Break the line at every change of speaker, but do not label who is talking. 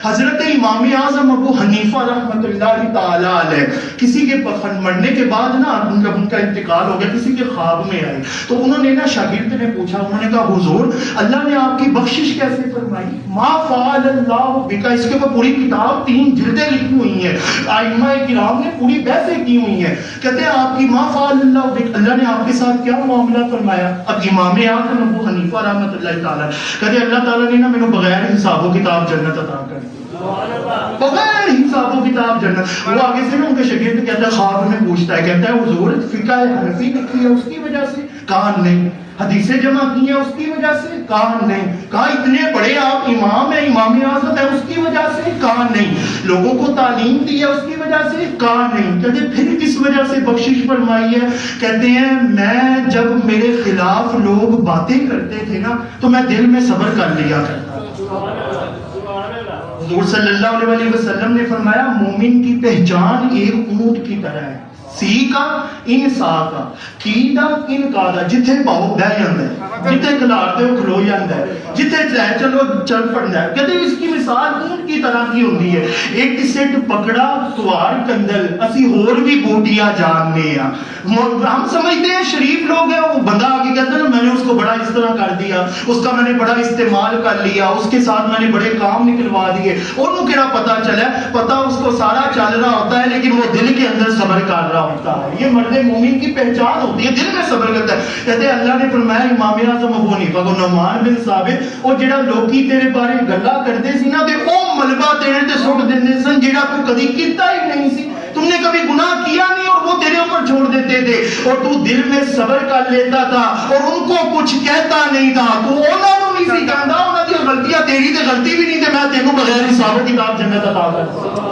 حضرت امام اعظم ابو حنیفہ رحمۃ اللہ تعالی علیہ کسی کے مرنے کے بعد نا جب ان کا انتقال ہو گیا کسی کے خواب میں آئے تو انہوں نے نا شاگرد نے پوچھا، انہوں نے کہا حضور اللہ نے آپ کی بخشش کیسے فرمائی؟ ما فعل اللہ بکا، اس کے اوپر پوری کتاب 3 جلدیں لکھی ہوئی ہیں، ائمہ کرام نے پوری بحثیں کی ہوئی ہیں، کہتے ہیں آپ کی ما فعل اللہ بک، اللہ نے آپ کے ساتھ کیا معاملہ فرمایا؟ اب امام اعظم ابو حنیفہ رحمۃ اللہ تعالی کہتے ہیں اللہ تعالیٰ نے نا میرے بغیر حساب و کتاب جنت عطا کر دی، بغیر حساب و کتاب جنت۔ وہ آگے سے نا ان کے شاگرد کہتا ہے، خواب میں پوچھتا ہے، کہتا ہے حضور فقہ حنفی لکھی ہے اس کی وجہ سے؟ کہا نہیں۔ حدیثیں جمع کی ہیں اس کی وجہ سے؟ کہا نہیں۔ کہا اتنے بڑے آپ امام ہیں، امام اعظم ہے، اس کی وجہ سے؟ کہا نہیں۔ لوگوں کو تعلیم دی ہے اس کی وجہ سے؟ کہا نہیں۔ کہتے پھر کس وجہ سے بخشش فرمائی ہے؟ کہتے ہیں میں جب میرے خلاف لوگ باتیں کرتے تھے نا تو میں دل میں صبر کر لیا کرتا تھا۔ حضور صلی اللہ علیہ وسلم نے فرمایا مومن کی پہچان ایک اونٹ کی طرح ہے، سی کا ان سا کا کی دا ان کا دا، جتھے پاؤ بہ جاندا ہے، جتھے کھلاتے ہو کھلو جاندا ہے، جتھے چاہے چلو چل پڑنا ہے۔ کہتے اس کی مثال اونٹ کی طرح کی ہوندی ہے، ایک سیٹ پکڑا توار کندل، اسی ہور بھی بوٹیاں جاننے ہیں۔ ہم سمجھتے ہیں شریف لوگ ہیں، وہ بندہ آگے کہتا ہے میں نے اس کو بڑا اس طرح کر دیا، اس کا میں نے بڑا استعمال کر لیا، اس کے ساتھ میں نے بڑے کام نکلوا دیے، اور وہ کہڑا پتا چلا، پتا اس کو سارا چل رہا ہوتا ہے لیکن وہ دل کے اندر صبر کر رہا ہوتا ہے۔ یہ مرد مومن کی پہچان ہوتی ہے، دل میں صبر کرتا ہے۔ کہتے ہیں اللہ نے فرمایا امام اعظم ابو حنیفہ کو، نعمان بن ثابت، اور جڑا لوکی تیرے بارے گلا کرتے سی نا تے او ملبہ تیرے تے سٹ دیندے سن جڑا تو کبھی کیتا ہی نہیں سی، تم نے کبھی گناہ کیا نہیں اور وہ تیرے اوپر چھوڑ دیتے تھے، اور تو دل میں صبر کر لیتا تھا اور ان کو کچھ کہتا نہیں تھا، تو انہاں نوں نہیں سی کہندا، انہاں دی غلطیاں تیری تے غلطی بھی نہیں تے میں تینوں بغیر حساب و کتاب جنت عطا کر